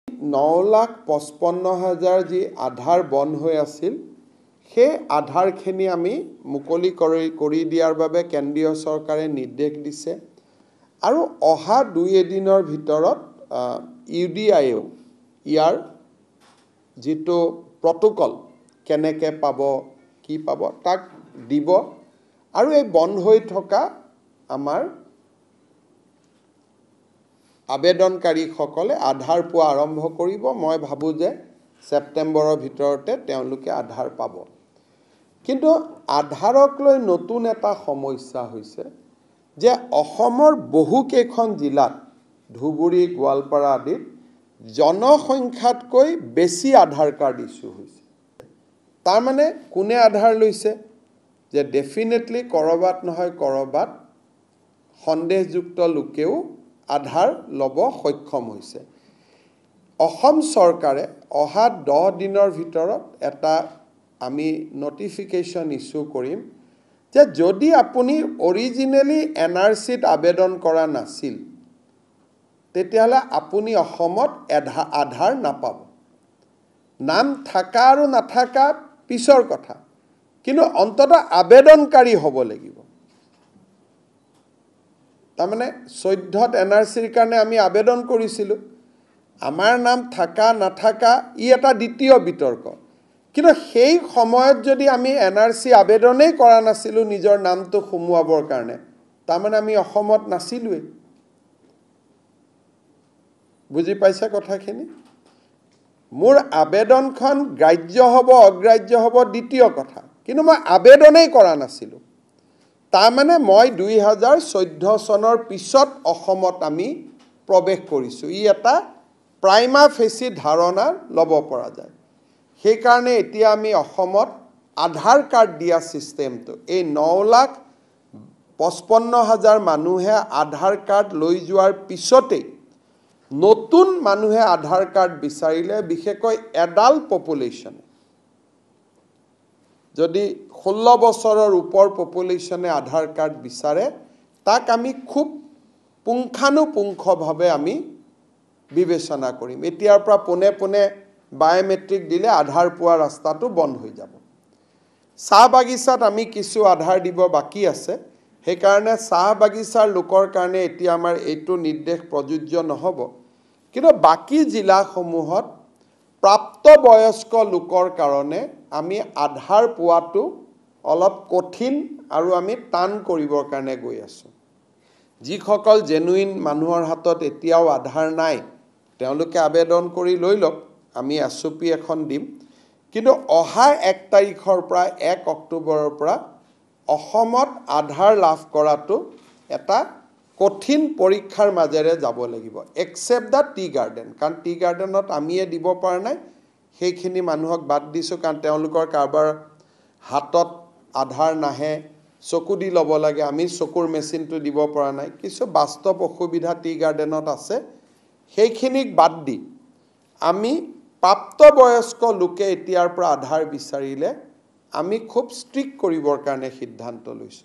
9,55,000 যি আধাৰ বন্ধ হৈ আছিল সেই আধাৰখিনি আমি মুকলি কৰি দিয়াৰ বাবে কেন্দ্ৰীয় চৰকাৰে নিৰ্দেশ দিছে আৰু অহা 2 দিনৰ ভিতৰত ইউডিআইও ইয়াৰ যেটো প্ৰটোকল কেনেকৈ পাব কি পাব তাক দিব আৰু এই বন্ধ হৈ থকা আমাৰ আবেদনকাৰীসকলে আধাৰ পোৱা আৰম্ভ কৰিব। মই ভাবো যে সেপ্টেম্বৰৰ ভিতৰতে তেওঁলোকে আধাৰ পাব। কিন্তু আধাৰক লৈ নতুন এটা সমস্যা হৈছে যে অসমৰ বহু কেইখন জিলাত ধুবুৰী গোৱালপাৰা আদিত জনসংখ্যাতকৈ বেছি আধাৰ কাৰ্ড ইস্যু হৈছে। তাৰ মানে কোনে আধাৰ লৈছে যে ডেফিনেটলি কৰবাত নহয় কৰবাত সন্দেহযুক্ত লোকেও আধাৰ লব সক্ষম হৈছে। অসম চৰকাৰে অহা 10 দিনৰ ভিতৰত এটা আমি নটিফিকেশন ইস্যু কৰিম যে যদি আপুনি অৰিজিনেলি এনআৰসিত আবেদন কৰা নাছিল তেতিয়াহলে আপুনি অসমত আধাৰ নাপাব। নাম থাকা আৰু নাথাকা পিছৰ কথা, কিন্তু অন্ততঃ আবেদনকাৰী হ'ব লাগিব। তাৰমানে 14ত এনআৰসিৰ কাৰণে আমি আবেদন কৰিছিলোঁ, আমাৰ নাম থাকা নাথাকা ই এটা দ্বিতীয় বিতৰ্ক। কিন্তু সেই সময়ত যদি আমি এনআৰসি আবেদনেই কৰা নাছিলোঁ নিজৰ নামটো সোমোৱাবৰ কাৰণে, তাৰমানে আমি অসমত নাছিলোৱেই। বুজি পাইছে কথাখিনি? মোৰ আবেদনখন গ্ৰাহ্য হ'ব অগ্ৰাহ্য হ'ব দ্বিতীয় কথা, কিন্তু মই আবেদনেই কৰা নাছিলোঁ। তাৰমানে মই 2014 চনৰ পিছত অসমত আমি প্ৰৱেশ কৰিছোঁ। ই এটা প্ৰাইমা ফেচি ধাৰণা ল'ব পৰা যায়। সেইকাৰণে এতিয়া আমি অসমত আধাৰ কাৰ্ড দিয়া সিস্টেমটো এই 9,55,000 মানুহে আধাৰ কাৰ্ড লৈ যোৱাৰ পিছতেই নতুন মানুহে আধাৰ কাৰ্ড বিচাৰিলে, বিশেষকৈ এডাল্ট পপুলেশ্যন যদি 16 বছৰৰ ওপৰ পপুলেশ্যনে আধাৰ কাৰ্ড বিচাৰে তাক আমি খুব পুংখানুপুংখভাৱে আমি বিবেচনা কৰিম। এতিয়াৰ পৰা পোনে পোনে বায়োমেট্ৰিক দিলে আধাৰ পোৱা ৰাস্তাটো বন্ধ হৈ যাব। চাহ বাগিচাত আমি কিছু আধাৰ দিব বাকি আছে, সেইকাৰণে চাহ বাগিচাৰ লোকৰ কাৰণে এতিয়া আমাৰ এইটো নিৰ্দেশ প্ৰযোজ্য নহ'ব। কিন্তু বাকি জিলাসমূহত প্ৰাপ্তবয়স্ক লোকৰ কাৰণে আমি আধাৰ পোৱাটো অলপ কঠিন আৰু আমি টান কৰিবৰ কাৰণে গৈ আছোঁ। যিসকল জেনুইন মানুহৰ হাতত এতিয়াও আধাৰ নাই তেওঁলোকে আবেদন কৰি লৈ লওক, আমি এছঅপি এখন দিম। কিন্তু অহা 1 তাৰিখৰ পৰা 1 অক্টোবৰৰ পৰা অসমত আধাৰ লাভ কৰাটো এটা কঠিন পৰীক্ষাৰ মাজেৰে যাব লাগিব, এক্সেপ্ট দ্য টি গাৰ্ডেন। কাৰণ টি গাৰ্ডেনত আমিয়ে দিব পৰা নাই, সেইখিনি মানুহক বাদ দিছোঁ কাৰণ তেওঁলোকৰ কাৰোবাৰ হাতত আধাৰ নাহে, চকু দি ল'ব লাগে, আমি চকুৰ মেচিনটো দিব পৰা নাই। কিছু বাস্তৱ অসুবিধা টি গাৰ্ডেনত আছে, সেইখিনিক বাদ দি আমি প্ৰাপ্তবয়স্ক লোকে এতিয়াৰ পৰা আধাৰ বিচাৰিলে আমি খুব ষ্ট্ৰিক্ট কৰিবৰ কাৰণে সিদ্ধান্ত লৈছোঁ।